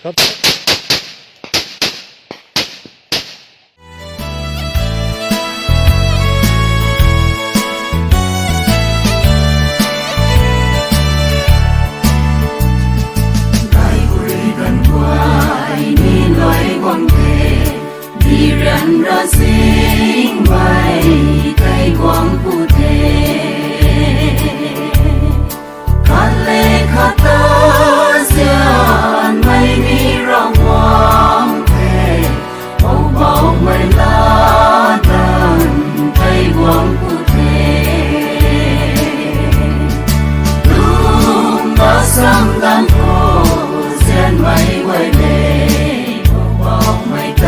ครับ人的心为给光不退，看嘞看得见没你让光退，欧包没拉登给光不退，路马上当头见没为累，欧包没对。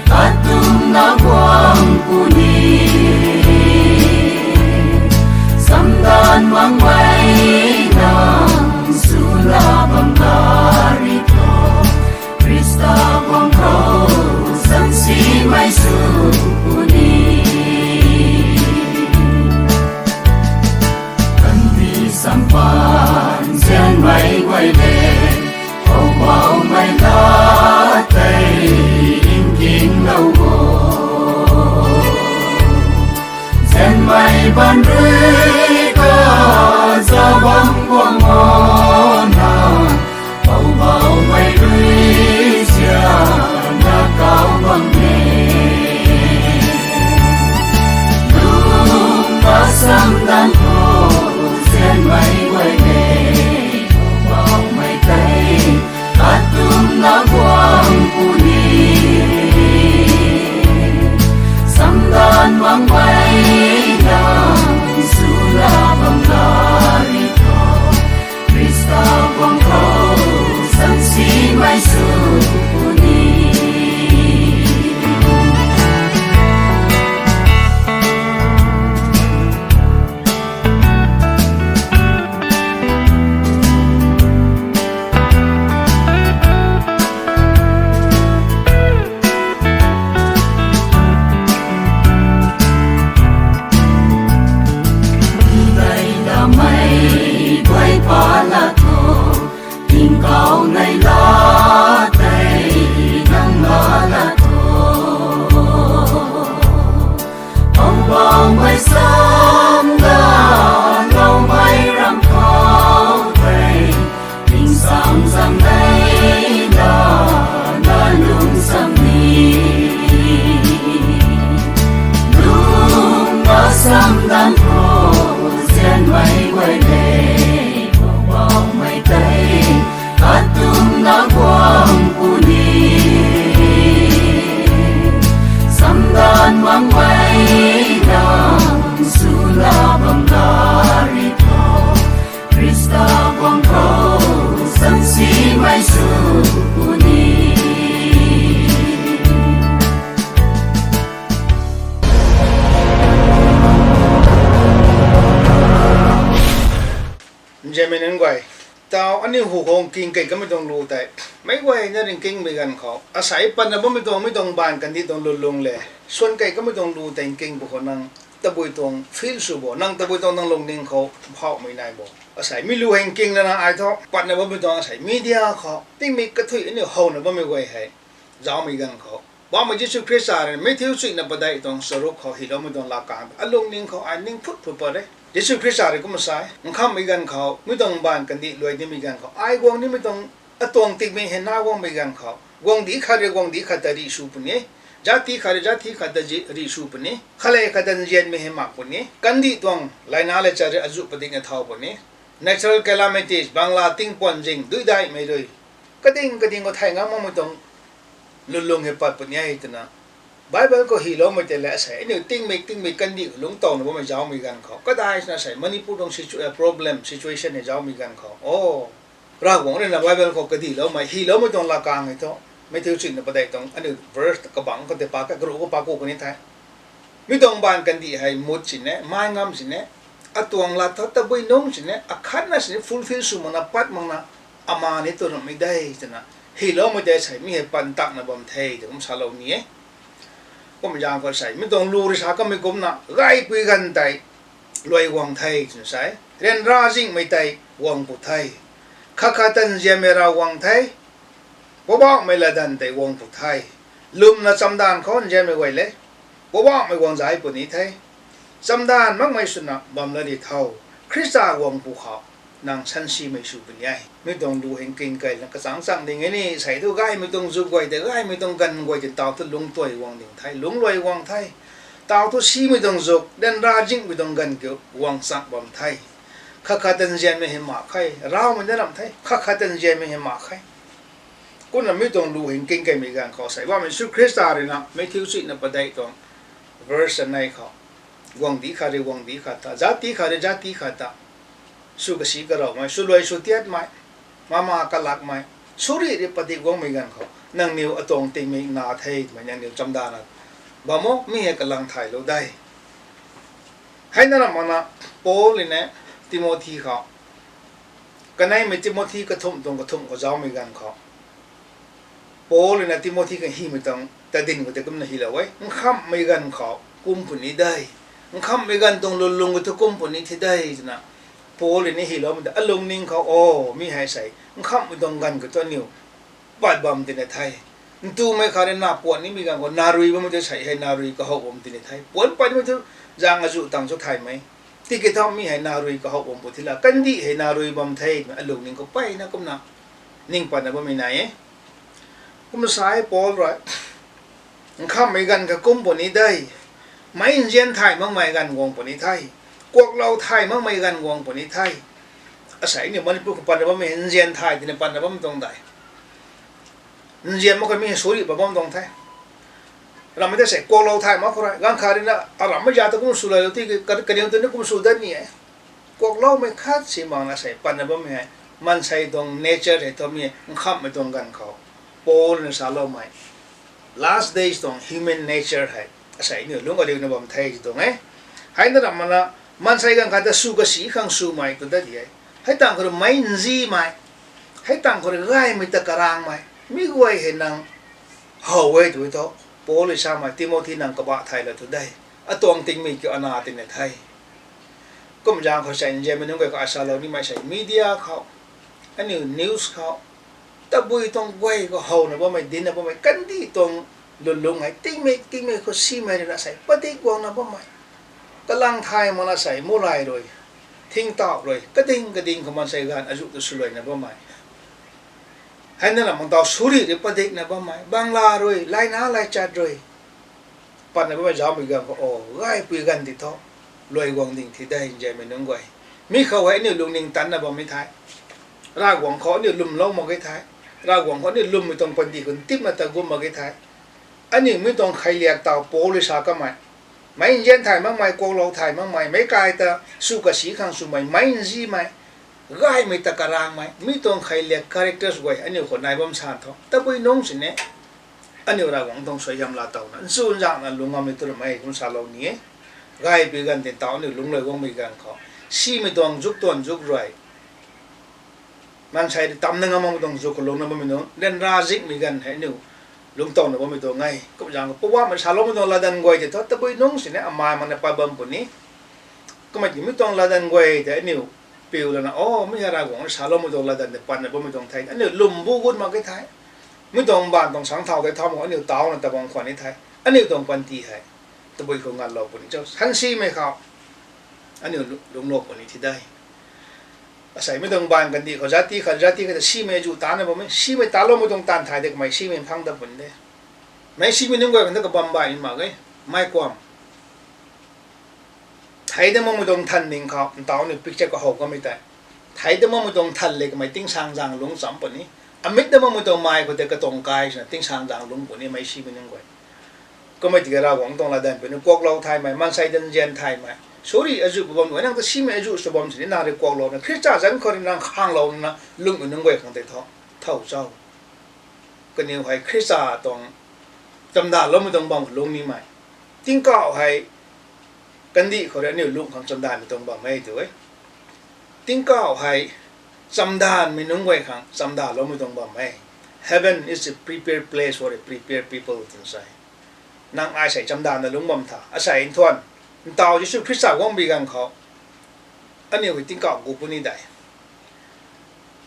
Atum na quang puni samdan mangway nang sula banglarito Krista quang ko sang si may supuni Kandi sampan siyan may quay lên Âu bao may latay kinh lâu hồ Sen mai ban rưỡi có gió bóng quang ngon Bầu bầu mai rưỡi xia đã cao bằng nghề Lúc có sắm đàn hồ Sen mai quay về Bầu bầu mai tay Hát tung đã quang puni Samdan mangway nang sula banglarito Krista quang ko sang si may supuni Cao này lá tay nắng lá lá thô ông bao mây sớm đã lâu mây răng cao tay tình sáng rằng đây là luôn sang đi luôn đã sáng đàn thô sen mây quay về bao mây tay Atum na quang puni Samdan mangway nang sula banglarito Krista quang ko sang si may supuni Jeminin quay tao anh hù hồn kinh kịch cái mấy đồng lù tại mấy quay nhà đình kinh bị gần khó à sải pan là mấy đồng bàn cần đi đồng lù lùng lệ xuân cái mấy đồng lù tại kinh bộ năng ta bồi đồng phil su bộ năng ta bồi đồng năng lùng đình khó họ mấy này bộ à sải mi lù hành kinh là na ai thọ pan là mấy đồng sải media khó tiếng mi cái thủy anh hồn là mấy quay hay giáo mấy gần khó bao mấy chiếc Christ này mấy thiếu suy là bắt đại đồng sở rốt khó hiểu mấy đồng là cả anh lùng đình khó anh đình phút phút đấy Yesu Christ ari cũng sai, ngắm mấy gan khảo, mấy đồng bàn cần đi lôi đi mấy gan khảo, ai quăng đi mấy đồng, tuang tịch mấy hen na quăng mấy gan khảo, quăng đi khát ta đi su punya, jati khát ta đi su punya, khale khát ta jian mấy hen mak punya, cần đi tuang, lại na lại chari azu pading at thao punya, natural calamities, Bangla ting pon jing, đuôi đại mấy rồi, cái tiếng có thay ngắm mấy đồng, lulung hepat punya itu na. Bible có hiểu mà thế là sẽ nếu tinh mình cần đi lúng tàu nó mới giáo mình gan khó có đại là sẽ Manipur trong problem situation này giáo mình gan khó ra cũng nên là Bible có cái hiểu mà hiểu mà trong là càng người thôi mấy thứ chuyện là bắt đầu trong anh được verse cái bảng có thể pa cái group có pa cô cái này thay mấy đồng bàn cần đi hay một chuyện này mai ngam chuyện này tuang là thắt ta bơi nông chuyện này khát là chuyện fulfill sự mà bắt mà na ama này tôi làm mấy đây thế nào hiểu mà thế sẽ mình bàn tặng là bầm thề thì cũng sao lâu nhé có một dạng có sai mấy đồng lù thì sao có mấy cụm nào gai quy gần tay loài hoàng thầy chứ sai ren ra dinh mấy tay hoàng bụt thầy khắc khát tân giê mê ra hoàng thầy บ่บอกไม่ละดันแต่วงผู้ไทยลุมนะจำดานเขาเจไม่ไหวเลยบ่บอกไม่วงใจปุ่นนี้ไทยจำดานมักไม่สุนัขบำละดิเท่าคริสตาวงภูเขานางชันชีไม่สูเป็นใหญ่ไม่ต้องดูเห็นกินไก่แล้วก็สั่งดิ่งไอ้นี่ใส่ทุกไก่ไม่ต้องจุกไก่แต่ไก่ไม่ต้องกันไก่จนเต่าทุลุงตัววงดิ่งไทยลุงลอยวงไทยเต่าทุชีไม่ต้องจุกเดินราจิงไม่ต้องกันเกี่ยววงสักบำไทยข้าขัดเจนไม่เห็นหมาใครเรามันจะนำไทยข้าขัดเจนไม่เห็นหมาใครกูน่ะไม่ต้องดูเห็นกินไก่มีการขอใส่ว่ามันสุคริสตาเลยนะไม่ทิ้งสิ่งนั้นประเดี๋ยวตรง verse ในเขาวงดีขาดวงดีขาดตาจัติขาดจัติขาดตาสุกสีกระเราไหมสุรวยสุเทียดไหมมากระลักไหมสุริริปฏิวงมีกันเขานั่งนิ้วอตรงติมีนาเทยมันยังนิ้วจำได้นะบ่โมมีให้กำลังถ่ายเราได้ให้นั่นมันนะโป้เลยนะติโมธีเขากันไหนไม่ติโมธีกระทุ่มตรงกระทุ่มก็เจ้ามีกันเขาโป้เลยนะติโมธีกันฮีไม่ต้องแต่ดินก็จะกุมนาฮีแล้วไว้มันข้ามไม่กันเขากุมผุนนี้ได้มันข้ามไม่กันตรงลุงก็จะกุมผุนนี้ที่ได้นะโป้เลยนี่ฮีแล้วมันจะอารมณ์นิ่งเขาโอ้มีให้ใส่มันข้ามไม่ตรงกันกับตัวนิ้วบาดบำติในไทยตูไม่ขาดหน้าปวดนี่มีกันก็นารุยมันจะใส่ให้นารุยก็หอบมติในไทยปวดไปมันจะจางอาจุต่างชุดไทยไหมที่กิจทำมีให้นารุยก็หอบมปุถิละกันดีให้นารุยบำไทยอารมณ์นิ่งก็ไปนะกุมนะนิ่งปันนะบ่มีไหนกุมสายโป้เลยมันข้ามไม่กันกับกุมปนี้ได้ไม่เรียนไทยมั่งไม่กันวงปนี้ไทยพวกเราไทยมั่งไม่กันวงปนี้ไทยอาศัยเนี่ยมันพูดปันว่าไม่เรียนไทยที่ในปันว่ามันตรงไหนเรียนมันก็มีสุริบะบ้องตรงไทยเราไม่ได้ใส่พวกเราไทยมาคนไรกังขาดินะอะไรไม่ยากแต่กุมสุเลยที่กันยังตัวนี้กุมสุดนี่พวกเราไม่คาดสิมังนะใส่ปันว่าไม่มันใส่ตรง nature ให้ตัวมีมันข้ามไม่ตรงกันเขาโป้ในสารเราไม่ last days ตรง human nature ให้อาศัยเนี่ยลุงก็เรียกนะบ่มไทยตรงไงให้นั่นมันใส่กันขาดสู้กับสีข้างสู้ไม่ตัวได้ดีให้ต่างคนไม่จีไม่ให้ต่างคนไล่ไม่ตะการางไม่มีไว้เห็นนางหัวไว้ด้วยท้อโป้เลยใช่ไหมติโมธีนางกบะไทยแล้วตัวได้อะตวงติงมีเกี่ยวอนาติในไทยก็มันยังเขาใช้เจมันยังไงก็อาศัยเรานี่ไม่ใช่มีเดียเขาอันนี้นิวส์เขาแต่บุยตรงไว้ก็หัวนะว่าไม่ดินนะว่าไม่กันดีตรงลุงไงติงไม่เขาซีไม่ได้ใส่ปฏิกวงนะว่าไม่กำลังไทยมันใส่โมไรเลยทิ้งตอกเลยกระดิ่งของมันใส่กันอายุตัวสวยนะว่าไม่ให้นั่นแหละมันต่อสุริหรือปฏิกนะว่าไม่บางลาเลยไล่น้าไล่จัดเลยปันนะว่าจะเอาไปกันก็โอ้ไล่ปีกันติดท้อรวยวงดิ่งที่ได้ใจไม่นึกไว้มีเขาไว้เนี่ยลุงนิ่งตันนะว่าไม่ท้ายรากหวังเขาเนี่ยลุ่มล้อมมาไว้ท้ายรากหวังเขาเนี่ยลุ่มไม่ต้องปฏิคนติ๊บมาตะกุมมาไว้ท้ายอันนี้ไม่ต้องใครเรียกเต่าโป้หรือชาก็ไม่เย็นไทยมั่งไม่กวงเราไทยมั่งไม่กลายแต่สู้กับสีข้างสู้ไม่จีไม่ง่ายไม่ตะการางไม่ต้องใครเรียกคาแรคเตอร์สวยอันนี้คนนายบ้ามชาติเขาแต่ไปน้องสิเนี่ยอันนี้เราหวังต้องสวยยำลาเต่านั้นสู้อย่างนั้นลุงก็ไม่ตัวไม่คุณสาวเราเนี่ยง่ายไปกันแต่เต่าเนี่ยลุงเลยว่าไม่กันเขาสีไม่ต้องจุกต้นจุกรวยมันใช้ตำหนึ่งมันไม่ต้องจุกลงนะมันไม่ต้องเล่นราซิกมีกันให้เนี่ยลุงโตนะว่าไม่ตัวไงก็อย่างเพราะว่ามันชาลไม่ต้องลาดันกวยแต่ถ้าไปน้องสิเนี่ยมามันไปบัมปุ่นนี้ก็ไม่ต้องลาดันกวยแต่เนี่ยปิวแล้วนะโอ้ไม่ใช่ราของชาลไม่ต้องลาดันแต่ปันเนี่ยไม่ต้องไทยอันนี้ลุ่มบูกุดมาไกลไทยไม่ต้องบานต้องสังเท่าแต่ทำของอันนี้เต่านะแต่บางคนในไทยอันนี้ต้องปันตีไทยแต่ไปของงานเราปุ่นนี้เจ้าทันซีไม่เขาอันนี้ลุงโลกปุ่นนี้ที่ได้อาศัยไม่ต้องบานกันดีเขาจัดที่ก็จะซีไม่จู่ตาเนี่ยผมไม่ซีไม่ตาเราไม่ต้องตานไทยเด็กไม่ซีไม่พังตะปุ่นเด้ไม่ซีไม่นึกว่ามันต้องบัมบายมาเลยไม่ความไทยแต่มันไม่ต้องทันนิ่งเขาเต่าเนี่ยพิจารณาเขาก็ไม่ได้ไทยแต่มันไม่ต้องทันเลยก็ไม่ติ้งช่างจางลงสัมปุ่นนี้อเมริกแต่มันไม่ต้องไม่ก็แต่ก็ต้องกายนะติ้งช่างจางลงปุ่นนี้ไม่ซีไม่นึกว่าก็ไม่ติดเราหวังต้องละเดินเป็นพวกเราไทยไหมมันใส่เดินเย็นไทยไหมสุริอายุบวมเหมือนนั่งแต่ซีไม่อายุสบอมสินี่นาเรียกว่าเราเนี่ยคริสต์จักรจันทร์คนนั่งข้างเรานะลุงอยู่นึกว่าของแต่ท้อเท่าเจ้าก็เนี่ยให้คริสต์จักรต้องจำได้แล้วไม่ต้องบังลุงนี่ไหมติ้งก็ให้กันดีเขาเรียกเนี่ยลุงของจำได้ไม่ต้องบังไม่ถือไว้ติ้งก็ให้จำได้ไม่นึกว่าของจำได้แล้วไม่ต้องบังไม่ Heaven is a prepared place for a prepared people inside นางอาศัยจำได้นะลุงบังท่าอาศัยอินทวนเต่าที่สุดคริสต์ว่องบีกันเขาอันนี้วิธีการกูปุ่นนี่ได้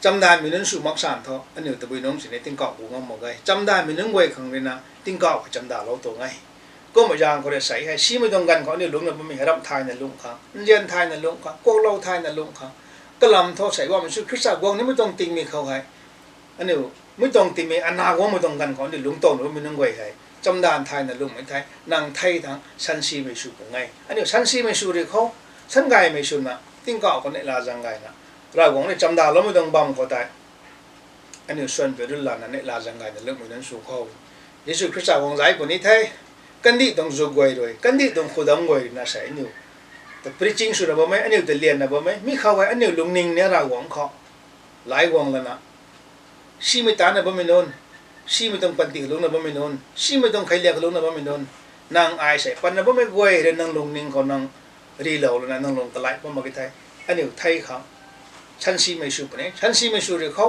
จำได้มีนั้นสู่มักสานเท่าอันนี้ตะบุยน้องสิในติ้งเกาะกูงอหมดเลยจำได้มีนั้นเวยขังเลยนะติ้งเกาะจำได้เราตัวไงก็มาอย่างก็ได้ใส่ให้ชี้ไม่ตรงกันเขาเนี่ยลุงเนี่ยมันมีรับทายในลุงเขาเรียนทายในลุงเขาโกเราทายในลุงเขาก็ลำท่อใส่ว่ามันชื่อคริสต์วงนี้ไม่ต้องติงมีเขาให้อันนี้ไม่ต้องติงมีอนาวงไม่ตรงกันเขาเนี่ยลุงโตหรือมีนังเวยให้จำได้ทายในลุงไม่ไทยนางไทยทั้งชั้นซีไม่สู้กันไงอันนี้ชั้นซีไม่สู้เลยเขาชั้นไงไม่สู้นะติ้งเกาะคนเนี่ยลาจังไงนะเราวงเนี่ยจำได้เราไม่ต้องบังเขาได้อันนี้ส่วนเป็นเรื่องนั้นเนี่ยลาจังไงในเรื่องมันนั้นสู้เขาเยซูคริสต์วงใจคนนี้ไทยกันดีต้องจูงไว้ด้วยกันดีต้องขุดเอาไว้น่าใช่เนี่ยแต่ preaching สุดแล้วบ่ไหมอันนี้จะเรียนนะบ่ไหมมีเขาไว้อันนี้ลุงนิ่งเนี่ยเราหวังเขาหลายหวังแล้วนะชีไม่ตานะบ่ไม่นอนชีไม่ต้องปันติลุงนะบ่ไม่นอนชีไม่ต้องใครเรียกลุงนะบ่ไม่นอนนางอายใส่ปันนะบ่ไม่กวยเรื่องนางลุงนิ่งเขานางรีเหล่าแล้วนะนางลุงตะไลบ่มากี่ไทยอันนี้ไทยเขาฉันชีไม่สู้ปะเนี่ยฉันชีไม่สู้เลยเขา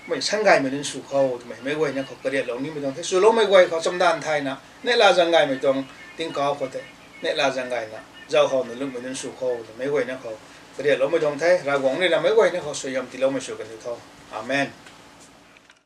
ไม่ฉันไงไม่ได้สู้เขาทำไมไม่ไหวเนี่ยเขาก็เรียกเรานี่ไม่ต้องสู้เราไม่ไหวเขาจำด้านไทยนะเนี่ยลาจังไงไม่ต้องติ้งเขาเขาแต่เนี่ยลาจังไงนะเจ้าเขาเนี่ยลุงไม่ได้สู้เขาไม่ไหวเนี่ยเขาก็เรียกเราไม่ต้องไทยเราหวังเนี่ยเราไม่ไหวเนี่ยเขาสวยยำที่เราไม่สู้กันที่เขาอาเมน